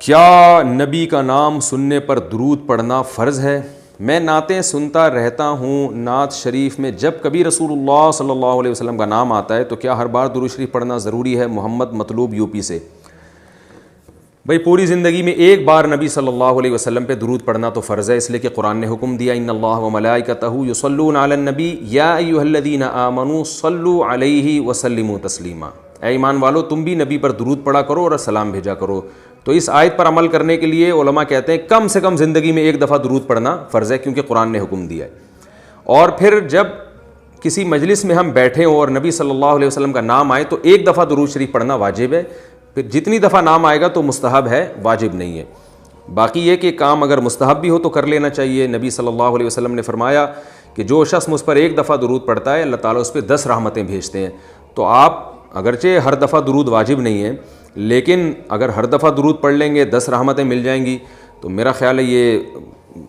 کیا نبی کا نام سننے پر درود پڑھنا فرض ہے؟ میں نعتیں سنتا رہتا ہوں، نعت شریف میں جب کبھی رسول اللہ صلی اللہ علیہ وسلم کا نام آتا ہے تو کیا ہر بار درود شریف پڑھنا ضروری ہے؟ محمد مطلوب یو پی سے۔ بھائی پوری زندگی میں ایک بار نبی صلی اللہ علیہ وسلم پہ درود پڑھنا تو فرض ہے، اس لیے کہ قرآن نے حکم دیا ان اللہ وملائکتہ یصلون علی النبی یا ایھا الذین آمنوا صلوا علیہ وسلموا تسلیما۔ اے ایمان والو تم بھی نبی پر درود پڑھا کرو اور سلام بھیجا کرو۔ تو اس آیت پر عمل کرنے کے لیے علماء کہتے ہیں کم سے کم زندگی میں ایک دفعہ درود پڑھنا فرض ہے، کیونکہ قرآن نے حکم دیا ہے۔ اور پھر جب کسی مجلس میں ہم بیٹھے ہوں اور نبی صلی اللہ علیہ وسلم کا نام آئے تو ایک دفعہ درود شریف پڑھنا واجب ہے، پھر جتنی دفعہ نام آئے گا تو مستحب ہے، واجب نہیں ہے۔ باقی یہ کہ کام اگر مستحب بھی ہو تو کر لینا چاہیے۔ نبی صلی اللہ علیہ وسلم نے فرمایا کہ جو شخص مجھ پر ایک دفعہ درود پڑھتا ہے اللہ تعالیٰ اس پہ 10 رحمتیں بھیجتے ہیں۔ تو آپ اگرچہ ہر دفعہ درود واجب نہیں ہے، لیکن اگر ہر دفعہ درود پڑھ لیں گے 10 رحمتیں مل جائیں گی، تو میرا خیال ہے یہ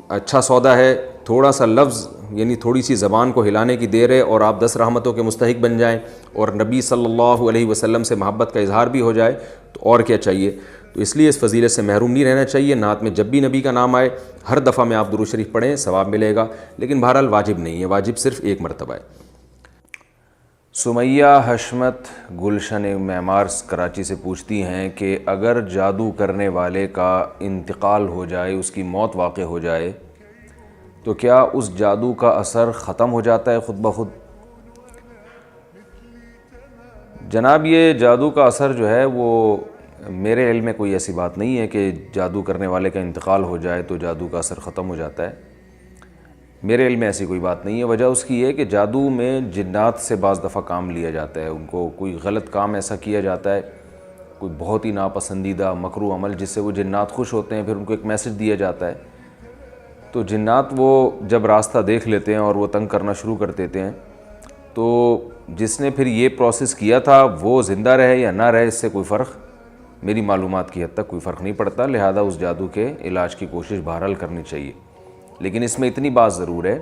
اچھا سودا ہے۔ تھوڑا سا لفظ یعنی تھوڑی سی زبان کو ہلانے کی دیر ہے اور آپ 10 رحمتوں کے مستحق بن جائیں اور نبی صلی اللہ علیہ وسلم سے محبت کا اظہار بھی ہو جائے تو اور کیا چاہیے۔ تو اس لیے اس فضیلت سے محروم نہیں رہنا چاہیے۔ نعت میں جب بھی نبی کا نام آئے ہر دفعہ میں آپ درود شریف پڑھیں، ثواب ملے گا، لیکن بہرحال واجب نہیں ہے، واجب صرف ایک مرتبہ ہے۔ سمیہ حشمت گلشن معمار کراچی سے پوچھتی ہیں کہ اگر جادو کرنے والے کا انتقال ہو جائے، اس کی موت واقع ہو جائے تو کیا اس جادو کا اثر ختم ہو جاتا ہے خود بخود؟ جناب یہ جادو کا اثر جو ہے وہ میرے علم میں کوئی ایسی بات نہیں ہے کہ جادو کرنے والے کا انتقال ہو جائے تو جادو کا اثر ختم ہو جاتا ہے۔ میرے علم میں ایسی کوئی بات نہیں ہے۔ وجہ اس کی ہے کہ جادو میں جنات سے بعض دفعہ کام لیا جاتا ہے، ان کو کوئی غلط کام ایسا کیا جاتا ہے، کوئی بہت ہی ناپسندیدہ مکروہ عمل جس سے وہ جنات خوش ہوتے ہیں، پھر ان کو ایک میسج دیا جاتا ہے، تو جنات وہ جب راستہ دیکھ لیتے ہیں اور وہ تنگ کرنا شروع کر دیتے ہیں، تو جس نے پھر یہ پروسیس کیا تھا وہ زندہ رہے یا نہ رہے اس سے کوئی فرق میری معلومات کی حد تک کوئی فرق نہیں پڑتا، لہذا اس جادو کے علاج کی کوشش بہرحال کرنی چاہیے۔ لیکن اس میں اتنی بات ضرور ہے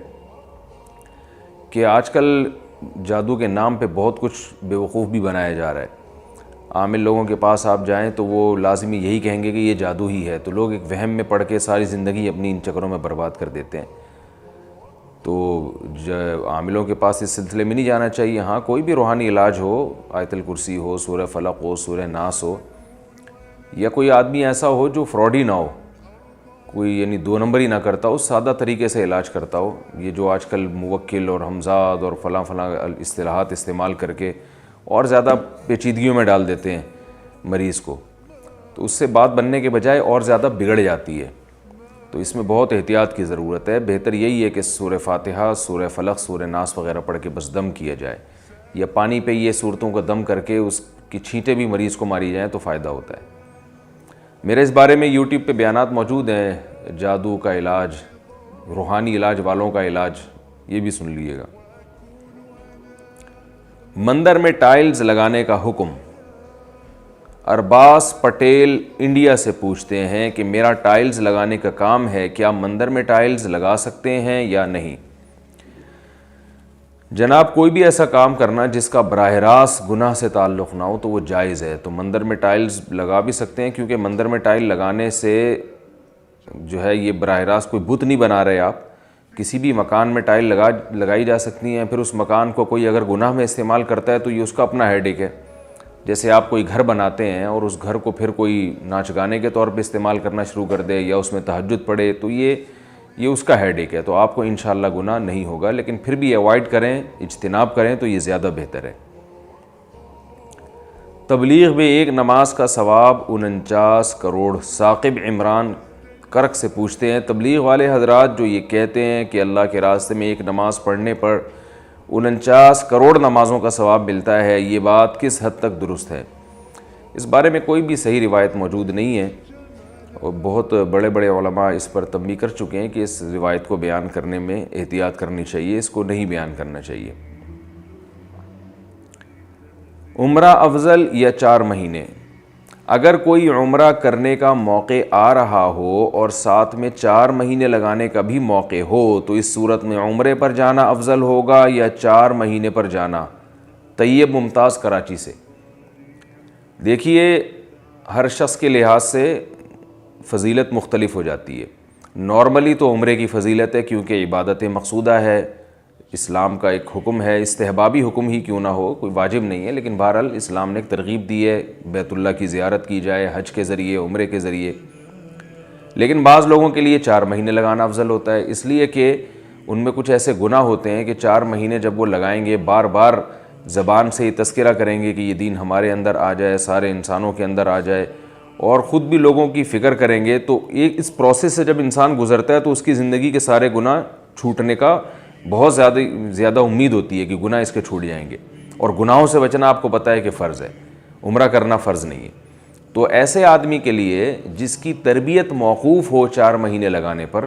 کہ آج کل جادو کے نام پہ بہت کچھ بیوقوف بھی بنایا جا رہا ہے۔ عامل لوگوں کے پاس آپ جائیں تو وہ لازمی یہی کہیں گے کہ یہ جادو ہی ہے، تو لوگ ایک وہم میں پڑھ کے ساری زندگی اپنی ان چکروں میں برباد کر دیتے ہیں۔ تو عاملوں کے پاس اس سلسلے میں نہیں جانا چاہیے۔ ہاں کوئی بھی روحانی علاج ہو، آیت الکرسی ہو، سورہ فلق ہو، سورہ ناس ہو، یا کوئی آدمی ایسا ہو جو فراڈی نہ ہو، کوئی یعنی 2 نمبر ہی نہ کرتا ہو، سادہ طریقے سے علاج کرتا ہو، یہ جو آج کل موکل اور ہمزاد اور فلاں فلاں اصطلاحات استعمال کر کے اور زیادہ پیچیدگیوں میں ڈال دیتے ہیں مریض کو، تو اس سے بات بننے کے بجائے اور زیادہ بگڑ جاتی ہے۔ تو اس میں بہت احتیاط کی ضرورت ہے۔ بہتر یہی ہے کہ سورہ فاتحہ، سورہ فلق، سورہ ناس وغیرہ پڑھ کے بس دم کیا جائے، یا پانی پہ یہ صورتوں کا دم کر کے اس کی چھینٹیں بھی مریض کو ماری جائیں تو فائدہ ہوتا ہے۔ میرے اس بارے میں یوٹیوب پہ بیانات موجود ہیں، جادو کا علاج، روحانی علاج والوں کا علاج، یہ بھی سن لیجیے گا۔ مندر میں ٹائلز لگانے کا حکم۔ ارباز پٹیل انڈیا سے پوچھتے ہیں کہ میرا ٹائلز لگانے کا کام ہے، کیا مندر میں ٹائلز لگا سکتے ہیں یا نہیں؟ جناب کوئی بھی ایسا کام کرنا جس کا براہ راست گناہ سے تعلق نہ ہو تو وہ جائز ہے، تو مندر میں ٹائلز لگا بھی سکتے ہیں، کیونکہ مندر میں ٹائل لگانے سے جو ہے یہ براہ راست کوئی بت نہیں بنا رہے آپ، کسی بھی مکان میں ٹائل لگائی جا سکتی ہیں۔ پھر اس مکان کو کوئی اگر گناہ میں استعمال کرتا ہے تو یہ اس کا اپنا ہیڈیک ہے۔ جیسے آپ کوئی گھر بناتے ہیں اور اس گھر کو پھر کوئی ناچ گانے کے طور پہ استعمال کرنا شروع کر دے یا اس میں تہجد پڑھے تو یہ اس کا ہیڈیک ہے، تو آپ کو انشاءاللہ گناہ نہیں ہوگا، لیکن پھر بھی ایوائڈ کریں، اجتناب کریں تو یہ زیادہ بہتر ہے۔ تبلیغ میں ایک نماز کا ثواب 49 کروڑ۔ ثاقب عمران کرک سے پوچھتے ہیں تبلیغ والے حضرات جو یہ کہتے ہیں کہ اللہ کے راستے میں ایک نماز پڑھنے پر 49 کروڑ نمازوں کا ثواب ملتا ہے، یہ بات کس حد تک درست ہے؟ اس بارے میں کوئی بھی صحیح روایت موجود نہیں ہے، اور بہت بڑے بڑے علماء اس پر تنبیہ کر چکے ہیں کہ اس روایت کو بیان کرنے میں احتیاط کرنی چاہیے، اس کو نہیں بیان کرنا چاہیے۔ عمرہ افضل یا 4 مہینے؟ اگر کوئی عمرہ کرنے کا موقع آ رہا ہو اور ساتھ میں 4 مہینے لگانے کا بھی موقع ہو تو اس صورت میں عمرے پر جانا افضل ہوگا یا 4 مہینے پر جانا؟ طیب ممتاز کراچی سے۔ دیکھیے ہر شخص کے لحاظ سے فضیلت مختلف ہو جاتی ہے۔ نارملی تو عمرے کی فضیلت ہے کیونکہ عبادت مقصودہ ہے، اسلام کا ایک حکم ہے، استحبابی حکم ہی کیوں نہ ہو، کوئی واجب نہیں ہے، لیکن بہرحال اسلام نے ایک ترغیب دی ہے بیت اللہ کی زیارت کی جائے حج کے ذریعے، عمرے کے ذریعے۔ لیکن بعض لوگوں کے لیے 4 مہینے لگانا افضل ہوتا ہے، اس لیے کہ ان میں کچھ ایسے گناہ ہوتے ہیں کہ 4 مہینے جب وہ لگائیں گے، بار بار زبان سے یہ تذکرہ کریں گے کہ یہ دین ہمارے اندر آ جائے، سارے انسانوں کے اندر آ جائے، اور خود بھی لوگوں کی فکر کریں گے، تو ایک اس پروسیس سے جب انسان گزرتا ہے تو اس کی زندگی کے سارے گناہ چھوٹنے کا بہت زیادہ امید ہوتی ہے کہ گناہ اس کے چھوٹ جائیں گے، اور گناہوں سے بچنا آپ کو پتہ ہے کہ فرض ہے، عمرہ کرنا فرض نہیں ہے۔ تو ایسے آدمی کے لیے جس کی تربیت موقوف ہو 4 مہینے لگانے پر،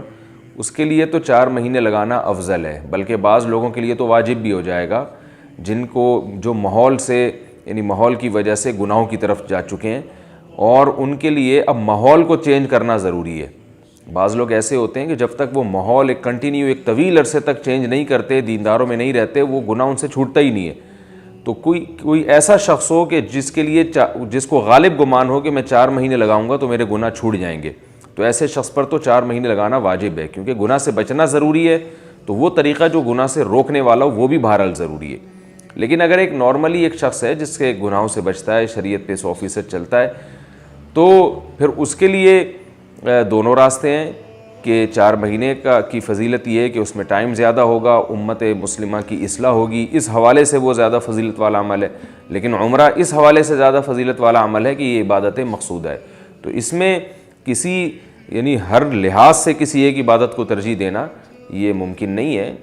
اس کے لیے تو 4 مہینے لگانا افضل ہے، بلکہ بعض لوگوں کے لیے تو واجب بھی ہو جائے گا، جن کو جو ماحول سے یعنی ماحول کی وجہ سے گناہوں کی طرف جا چکے ہیں، اور ان کے لیے اب ماحول کو چینج کرنا ضروری ہے۔ بعض لوگ ایسے ہوتے ہیں کہ جب تک وہ ماحول ایک کنٹینیو ایک طویل عرصے تک چینج نہیں کرتے، دینداروں میں نہیں رہتے، وہ گناہ ان سے چھوٹتا ہی نہیں ہے۔ تو کوئی ایسا شخص ہو کہ جس کو غالب گمان ہو کہ میں 4 مہینے لگاؤں گا تو میرے گناہ چھوٹ جائیں گے، تو ایسے شخص پر تو 4 مہینے لگانا واجب ہے، کیونکہ گناہ سے بچنا ضروری ہے، تو وہ طریقہ جو گناہ سے روکنے والا ہو وہ بھی بہرحال ضروری ہے۔ لیکن اگر ایک نارملی ایک شخص ہے جس کے گناہوں سے بچتا ہے، شریعت پہ 100% چلتا ہے، تو پھر اس کے لیے دونوں راستے ہیں کہ 4 مہینے کی فضیلت یہ ہے کہ اس میں ٹائم زیادہ ہوگا، امت مسلمہ کی اصلاح ہوگی، اس حوالے سے وہ زیادہ فضیلت والا عمل ہے۔ لیکن عمرہ اس حوالے سے زیادہ فضیلت والا عمل ہے کہ یہ عبادت مقصودہ ہے، تو اس میں کسی یعنی ہر لحاظ سے کسی ایک عبادت کو ترجیح دینا یہ ممکن نہیں ہے۔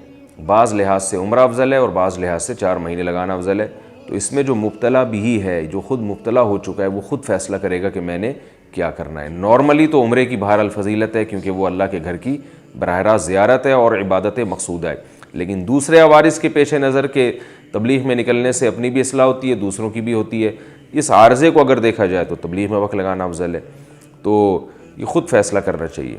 بعض لحاظ سے عمرہ افضل ہے اور بعض لحاظ سے 4 مہینے لگانا افضل ہے، تو اس میں جو مبتلا بھی ہے، جو خود مبتلا ہو چکا ہے، وہ خود فیصلہ کرے گا کہ میں نے کیا کرنا ہے۔ نارملی تو عمرے کی بہرحال فضیلت ہے کیونکہ وہ اللہ کے گھر کی براہ راست زیارت ہے اور عبادت مقصودہ ہے، لیکن دوسرے عوارض کے پیش نظر کے تبلیغ میں نکلنے سے اپنی بھی اصلاح ہوتی ہے، دوسروں کی بھی ہوتی ہے، اس عارضے کو اگر دیکھا جائے تو تبلیغ میں وقت لگانا افضل ہے، تو یہ خود فیصلہ کرنا چاہیے۔